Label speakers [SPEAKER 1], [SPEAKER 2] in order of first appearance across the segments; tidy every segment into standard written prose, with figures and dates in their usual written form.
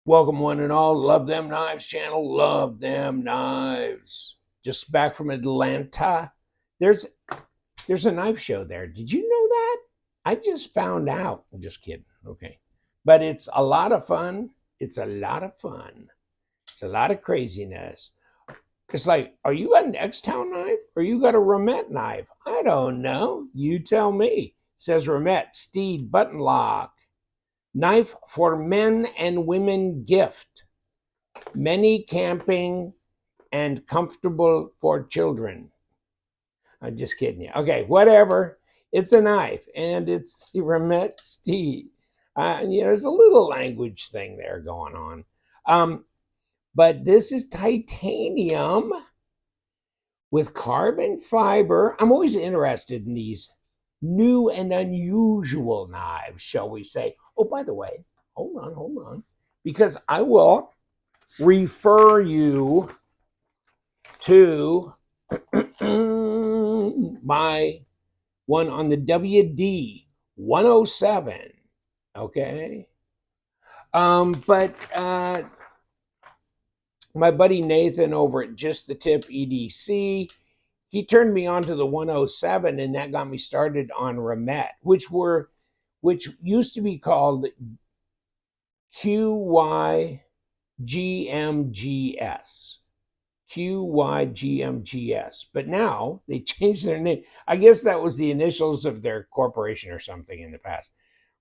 [SPEAKER 1] Welcome one and all, Love Them Knives channel, Love Them Knives. Just back from Atlanta. There's there's a knife show there. Did you know that? I just found out. I'm just kidding. Okay. But it's a lot of fun. It's a lot of fun. It's a lot of craziness. It's like, are you got an X-Town knife or you got a Remette knife? I don't know. You tell me. It says Remette Steed button lock. Knife for men and women gift. Many camping and comfortable for children. I'm just kidding you. Okay, whatever. It's a knife and it's the Remette Steed. There's a little language thing there going on. But this is titanium with carbon fiber. I'm always interested in these new and unusual knives, shall we say. Oh, by the way, hold on. Because I will refer you to my one on the WD 107. Okay. But my buddy Nathan over at Just the Tip EDC, he turned me on to the 107, and that got me started on Remette, which used to be called QYGMGS. QYGMGS. But now they changed their name. I guess that was the initials of their corporation or something in the past.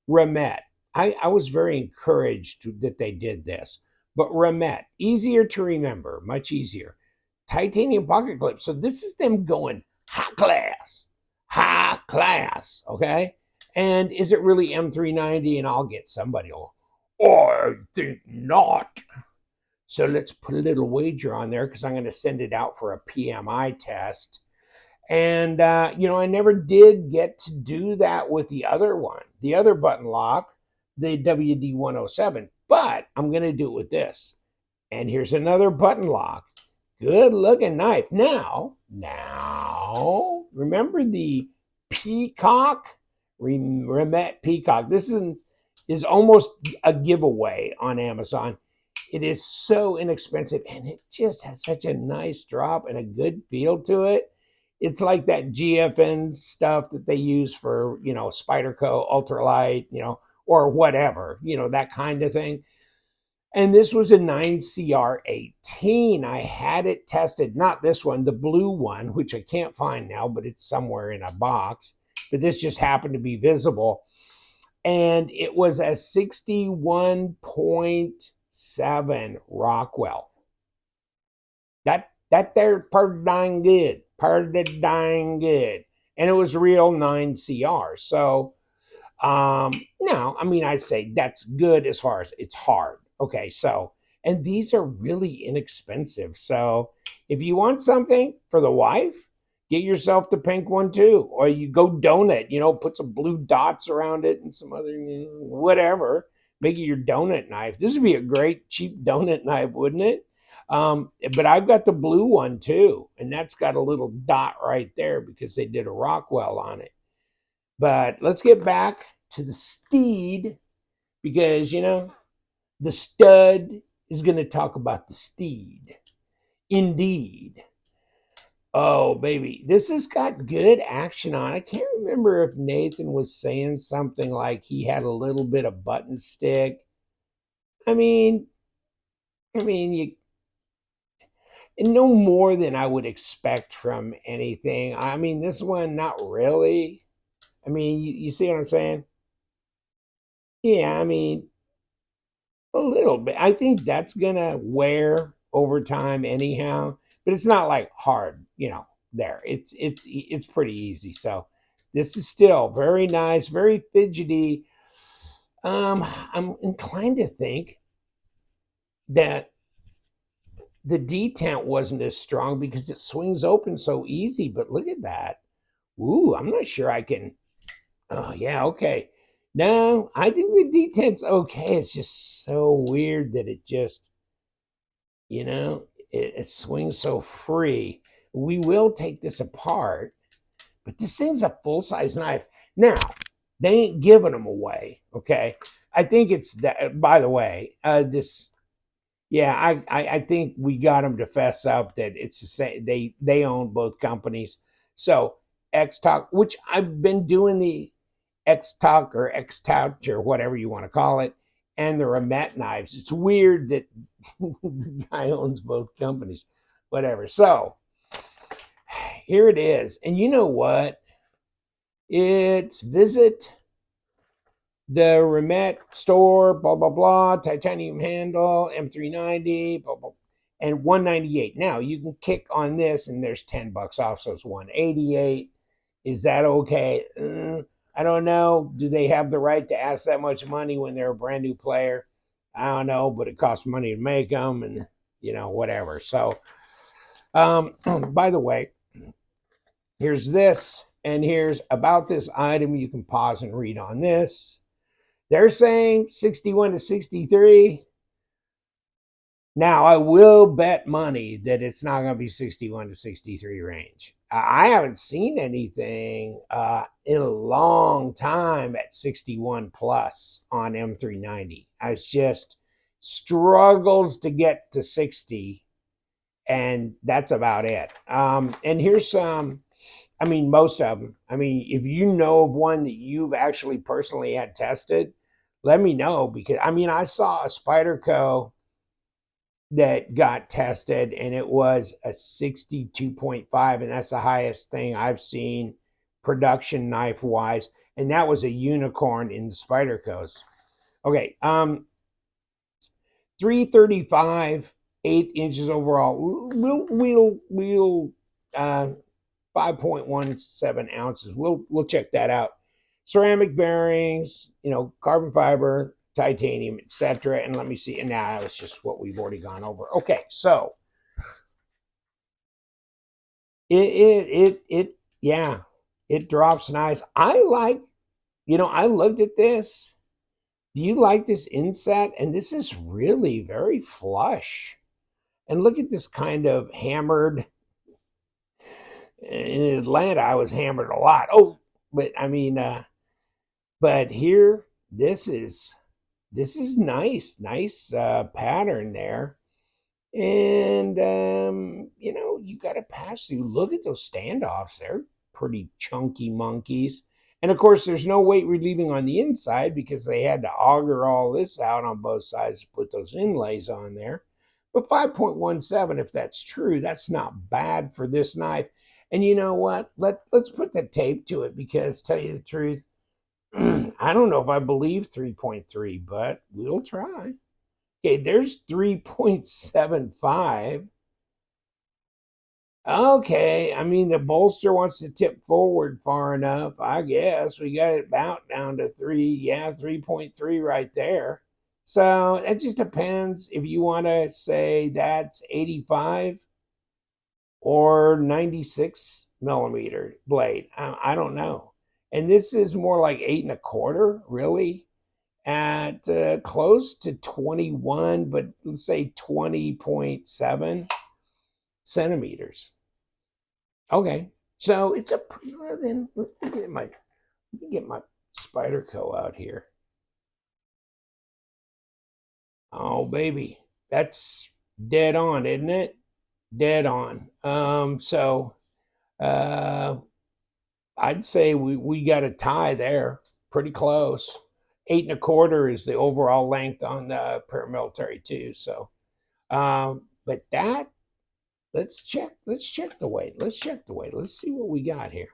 [SPEAKER 1] Remette. I was very encouraged that they did this. But Remette, easier to remember, much easier. Titanium pocket clip. So this is them going high class, okay? And is it really M390? And I'll get somebody, I think not. So let's put a little wager on there because I'm going to send it out for a PMI test. And, I never did get to do that with the other one, the other button lock, the WD-107. But I'm going to do it with this. And here's another button lock. Good looking knife. Now, remember the Peacock? Remette Peacock. This is almost a giveaway on Amazon. It is so inexpensive and it just has such a nice drop and a good feel to it. It's like that GFN stuff that they use for, Spyderco, ultralight, or whatever, that kind of thing. And this was a 9CR18. I had it tested, not this one, the blue one, which I can't find now, but it's somewhere in a box. But this just happened to be visible. And it was a 61.7 Rockwell. That there pretty dang good. Pretty dang good. And it was real 9CR. So now, I say that's good as far as it's hard. Okay, so, and these are really inexpensive. So if you want something for the wife, get yourself the pink one too. Or you go donut, put some blue dots around it and some other, whatever. Make it your donut knife. This would be a great cheap donut knife, wouldn't it? But I've got the blue one too. And that's got a little dot right there because they did a Rockwell on it. But let's get back to the Steed because, the stud is going to talk about the Steed. Indeed. Oh, baby. This has got good action on. I can't remember if Nathan was saying something like he had a little bit of button stick. You no more than I would expect from anything. This one, not really. You see what I'm saying? Yeah, a little bit. I think that's gonna wear over time anyhow, but it's not like hard, there. It's pretty easy. So this is still very nice, very fidgety. I'm inclined to think that the detent wasn't as strong because it swings open so easy, but look at that. Ooh, I'm not sure I can. Oh, yeah, okay. No, I think the detent's okay. It's just so weird that it just, it swings so free. We will take this apart, but this thing's a full-size knife. Now, they ain't giving them away, okay? I think it's that. By the way, this. Yeah, I think we got them to fess up that it's the same. They own both companies. So X Talk, which I've been doing the X Talk or X Touch or whatever you want to call it, and the Remette knives. It's weird that the guy owns both companies. Whatever. So here it is, and you know what? It's visit the Remette store, blah, blah, blah, titanium handle, M390, blah, blah, and 198. Now you can kick on this and there's $10 off, so it's 188. Is that okay? I don't know. Do they have the right to ask that much money when they're a brand new player? I don't know, but it costs money to make them and, whatever. So, by the way, here's this and here's about this item. You can pause and read on this. They're saying 61 to 63. Now, I will bet money that it's not going to be 61 to 63 range. I haven't seen anything in a long time at 61 plus on M390. It's just struggles to get to 60, and that's about it. And here's some. Most of them. If you know of one that you've actually personally had tested, let me know, because I saw a Spyderco that got tested and it was a 62.5, and that's the highest thing I've seen production knife wise, and that was a unicorn in the Spydercos. Okay, 335, 8 inches overall. We'll 5.17 ounces. We'll check that out. Ceramic bearings, carbon fiber, titanium, etc. And let me see. And now it's just what we've already gone over. Okay, so it drops nice. I looked at this. Do you like this inset? And this is really very flush. And look at this kind of hammered. In Atlanta, I was hammered a lot. Oh, but but here, this is nice pattern there. And you got to pass through. Look at those standoffs. They're pretty chunky monkeys. And of course, there's no weight relieving on the inside because they had to auger all this out on both sides to put those inlays on there. But 5.17, if that's true, that's not bad for this knife. And you know what? Let's put the tape to it, because tell you the truth, I don't know if I believe 3.3, but we'll try. Okay, there's 3.75. Okay, the bolster wants to tip forward far enough. I guess we got it about down to 3.3 right there. So it just depends if you want to say that's 85 or 96 millimeter blade. I don't know. And this is more like 8.25, really, at close to 21, but let's say 20.7 centimeters. Okay, so it's a pretty. Well, then let me get my Spyderco out here. Oh baby, that's dead on, isn't it? Dead on. So I'd say we got a tie there, pretty close. 8.25 is the overall length on the paramilitary too. So, but that, let's check the weight. Let's check the weight. Let's see what we got here.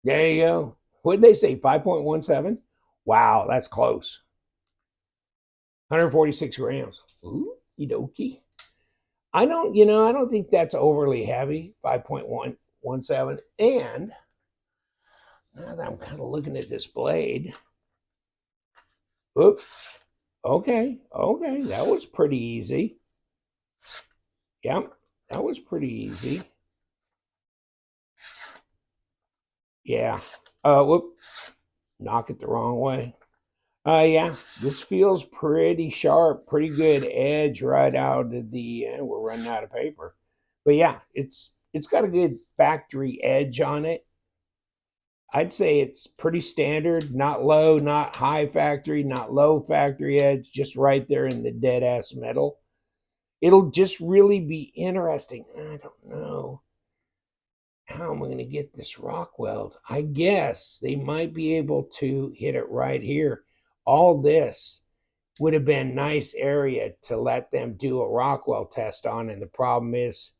[SPEAKER 1] There you go. What did they say? 5.17. Wow, that's close. 146 grams. Ooh, dokie. I don't think that's overly heavy. 5.117. And now that I'm kind of looking at this blade, oops. Okay, that was pretty easy. Yep, that was pretty easy. Yeah. Whoop. Knock it the wrong way. Yeah, this feels pretty sharp, pretty good edge right out of the. We're running out of paper, but yeah, it's got a good factory edge on it. I'd say it's pretty standard, not low, not high factory, not low factory edge, just right there in the dead ass middle. It'll just really be interesting. I don't know how am I going to get this rock weld. I guess they might be able to hit it right here. All this would have been nice area to let them do a rock weld test on, and the problem is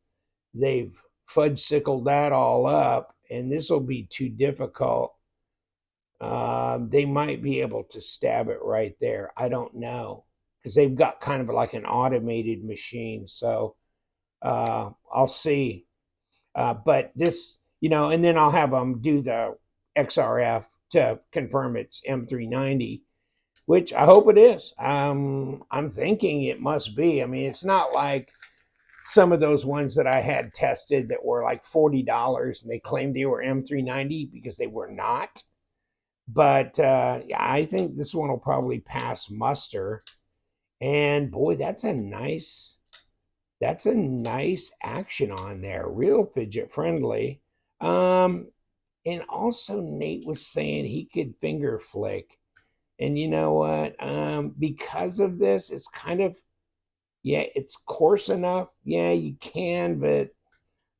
[SPEAKER 1] they've fudge-sickled that all up, and this will be too difficult. They might be able to stab it right there. I don't know, because they've got kind of like an automated machine. So I'll see. But this, and then I'll have them do the XRF to confirm it's M390, which I hope it is. I'm thinking it must be. I mean, it's not like some of those ones that I had tested that were like $40 and they claimed they were M390 because they were not. But yeah, I think this one will probably pass muster. And boy, that's a nice action on there. Real fidget friendly. And also Nate was saying he could finger flick. And you know what? Because of this, it's kind of, yeah, it's coarse enough. Yeah, you can, but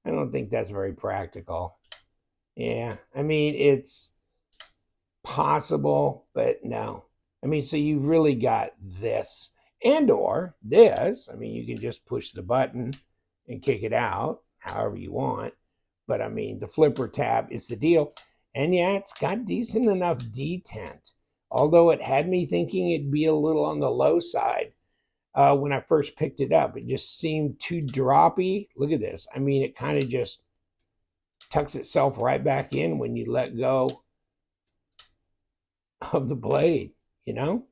[SPEAKER 1] I don't think that's very practical. Yeah, I mean, it's possible, but no. I mean, so you really got this and or this. I mean, you can just push the button and kick it out however you want. But I mean, the flipper tab is the deal. And yeah, it's got decent enough detent. Although it had me thinking it'd be a little on the low side when I first picked it up. It just seemed too droppy. Look at this. I mean, it kind of just tucks itself right back in when you let go of the blade, and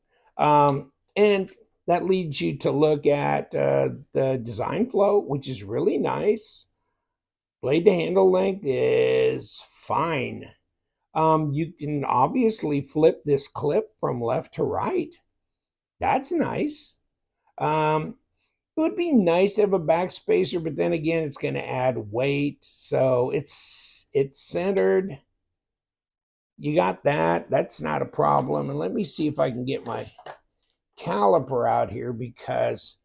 [SPEAKER 1] that leads you to look at the design flow, which is really nice. Blade to handle length is fine. You can obviously flip this clip from left to right. That's nice. It would be nice to have a backspacer, but then again, it's going to add weight. So it's centered. You got that. That's not a problem. And let me see if I can get my caliper out here, because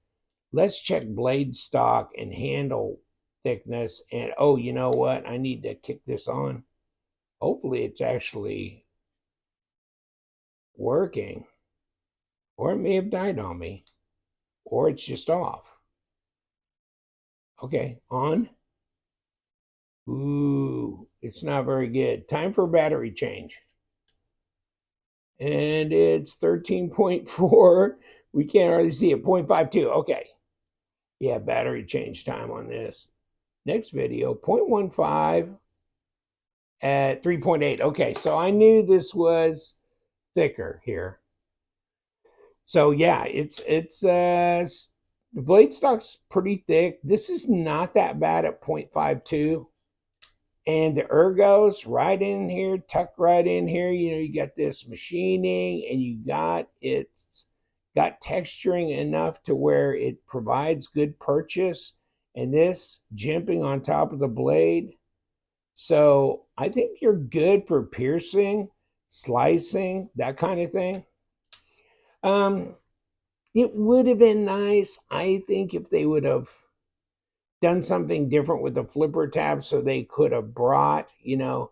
[SPEAKER 1] let's check blade stock and handle thickness. And oh, you know what? I need to kick this on. Hopefully it's actually working. Or it may have died on me. Or it's just off. Okay, on. Ooh, it's not very good. Time for a battery change. And it's 13.4. We can't hardly see it. 0.52. Okay. Yeah, battery change time on this. Next video, 0.15 at 3.8. Okay, so I knew this was thicker here. So yeah, the blade stock's pretty thick. This is not that bad at 0.52. And the ergos right in here, tucked right in here. You got this machining, and it's got texturing enough to where it provides good purchase. And this jimping on top of the blade. So I think you're good for piercing, slicing, that kind of thing. It would have been nice, I think, if they would have done something different with the flipper tab, so they could have brought, the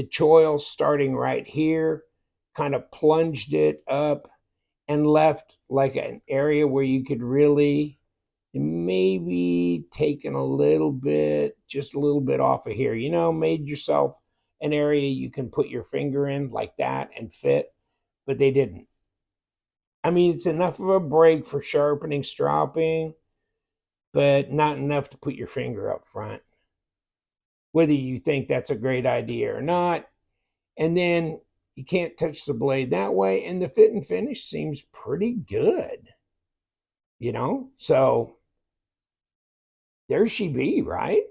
[SPEAKER 1] choil starting right here, kind of plunged it up and left like an area where you could really maybe taken just a little bit off of here, made yourself an area you can put your finger in like that and fit, but they didn't. I mean, it's enough of a break for sharpening, stropping, but not enough to put your finger up front. Whether you think that's a great idea or not. And then you can't touch the blade that way. And the fit and finish seems pretty good. So there she be, right?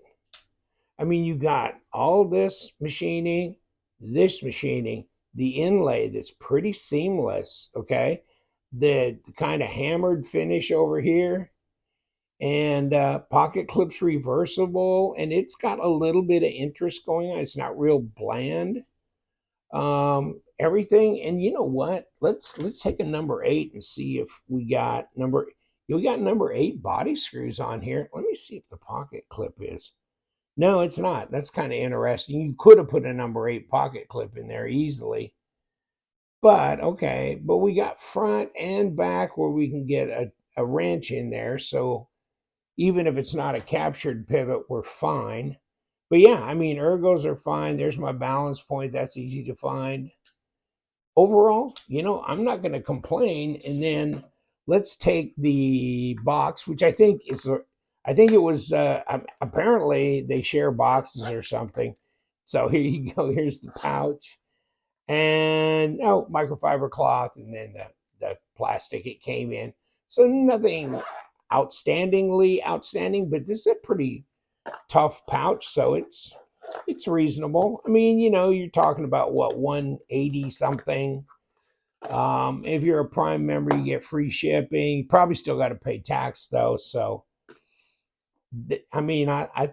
[SPEAKER 1] I mean, you got all this machining, the inlay that's pretty seamless, okay? The kind of hammered finish over here, and pocket clips reversible, and it's got a little bit of interest going on. It's not real bland. Everything. And you know what? Let's take a number 8 and see if we got number 8 body screws on here. Let me see if the pocket clip is. No, it's not. That's kind of interesting. You could have put a number 8 pocket clip in there easily. But okay, but we got front and back where we can get a wrench in there. So even if it's not a captured pivot, we're fine. But yeah, I mean, ergos are fine. There's my balance point. That's easy to find. Overall, I'm not going to complain. And then let's take the box, which I think it was, apparently they share boxes or something. So here you go. Here's the pouch and microfiber cloth, and then the plastic it came in. So nothing outstanding, but this is a pretty tough pouch, so it's reasonable. I mean, you're talking about what, 180 something. If you're a Prime member, you get free shipping. You probably still got to pay tax though. So, I mean, I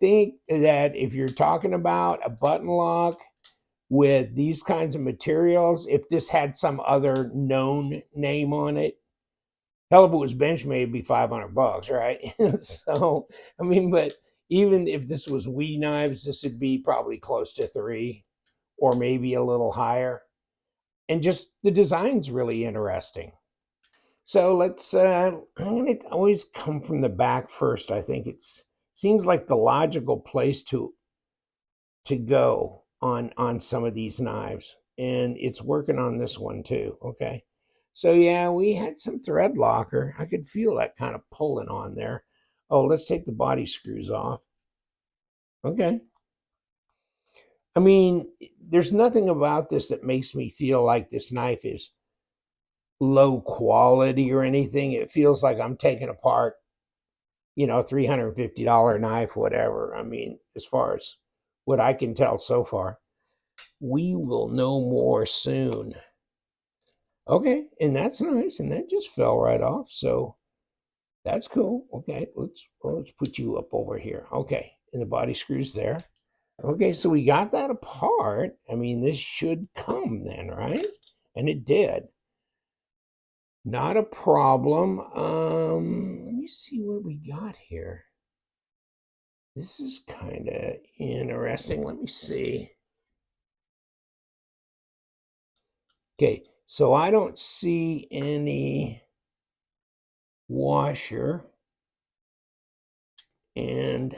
[SPEAKER 1] think that if you're talking about a button lock with these kinds of materials, if this had some other known name on it, hell, if it was Benchmade, it'd be $500, right? So, I mean, but even if this was We Knives, this would be probably close to 3 or maybe a little higher. And just the design's really interesting. So I'm going to always come from the back first. I think seems like the logical place to go on some of these knives, and it's working on this one too. Okay, so yeah, we had some thread locker. I could feel that kind of pulling on there. Oh, let's take the body screws off. Okay, I mean, there's nothing about this that makes me feel like this knife is low quality or anything. It feels like I'm taking apart, $350 knife, whatever. I mean, as far as what I can tell so far. We will know more soon. Okay, and that's nice, and that just fell right off. So that's cool. Okay, let's put you up over here. Okay, and the body screws there. Okay, so we got that apart. I mean, this should come then, right? And it did. Not a problem. Let me see what we got here. This is kind of interesting. Let me see. Okay, so I don't see any washer, and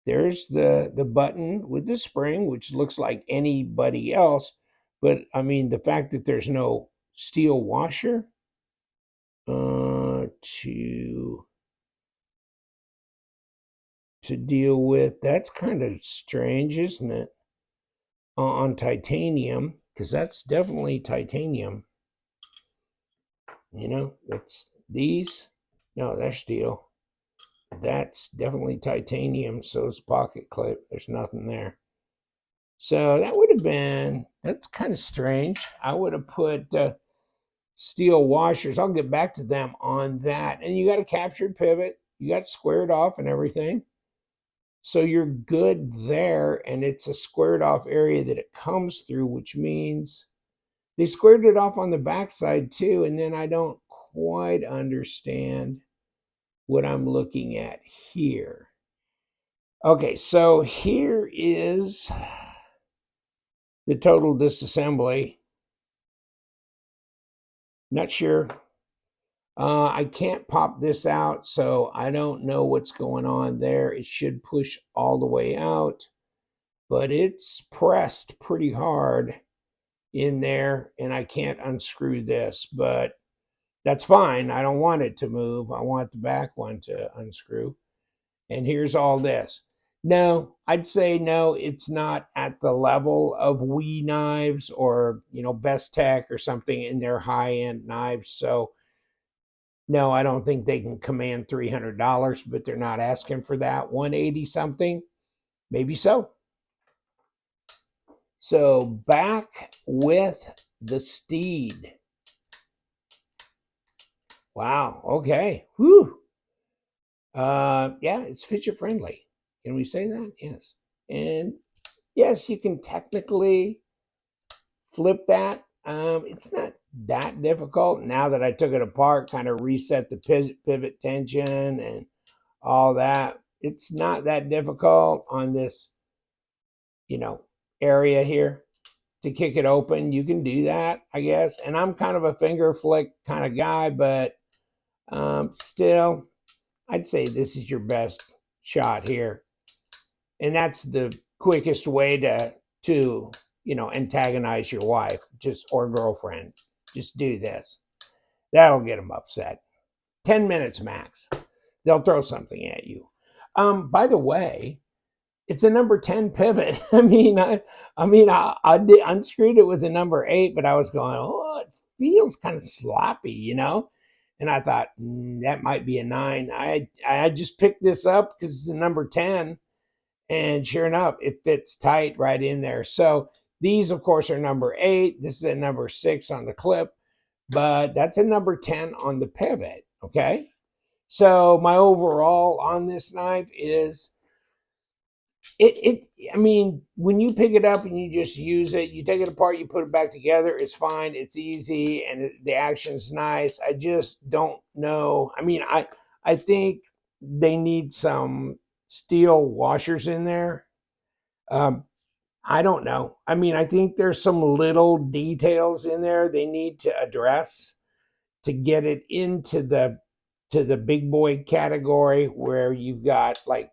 [SPEAKER 1] there's the button with the spring, which looks like anybody else. But I mean, the fact that there's no steel washer to deal with, that's kind of strange, isn't it? On titanium, because that's definitely titanium. That's these. No, they're steel. That's definitely titanium. So it's pocket clip. There's nothing there. So that's kind of strange. I would have put steel washers. I'll get back to them on that. And you got a captured pivot. You got squared off and everything. So you're good there. And it's a squared off area that it comes through, which means they squared it off on the backside too. And then I don't quite understand what I'm looking at here. Okay, so here is the total disassembly. Not sure. I can't pop this out, so I don't know what's going on there. It should push all the way out, but it's pressed pretty hard in there, and I can't unscrew this, but that's fine. I don't want it to move. I want the back one to unscrew. And here's all this. No, I'd say no, it's not at the level of We Knives or, Best Tech or something in their high-end knives. So no, I don't think they can command $300, but they're not asking for that. 180 something, maybe so. So back with the Steed. Wow, okay. Whew. Yeah, it's fidget friendly. Can we say that? Yes. And yes, you can technically flip that. It's not that difficult. Now that I took it apart, kind of reset the pivot tension and all that. It's not that difficult on this, area here to kick it open. You can do that, I guess. And I'm kind of a finger flick kind of guy, but still, I'd say this is your best shot here. And that's the quickest way to antagonize your wife or girlfriend. Just do this. That'll get them upset. 10 minutes max. They'll throw something at you. By the way, it's a number 10 pivot. I unscrewed it with a number 8, but I was going, oh, it feels kind of sloppy, And I thought that might be a 9. I just picked this up because it's a number 10, and sure enough, it fits tight right in there. So these, of course, are number 8. This is a number 6 on the clip, but that's a number 10 on the pivot. Okay. So my overall on this knife is when you pick it up and you just use it, you take it apart, you put it back together, it's fine, it's easy, and the action's nice. I just don't know. I think they need some steel washers in there. I don't know. I think there's some little details in there they need to address to get it into the big boy category where you've got like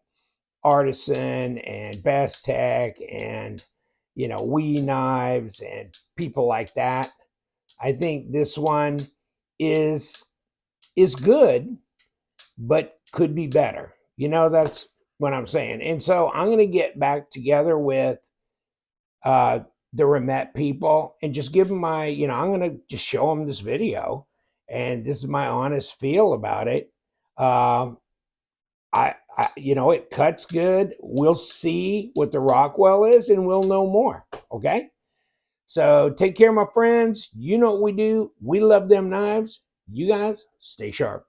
[SPEAKER 1] Artisan and Best Tech and Wee knives and people like that. I think this one is good, but could be better. That's what I'm saying. And so I'm going to get back together with the Remette people and just give them my, I'm going to just show them this video, and this is my honest feel about it. It cuts good. We'll see what the Rockwell is, and we'll know more. Okay. So take care, my friends. You know what we do. We love them knives. You guys stay sharp.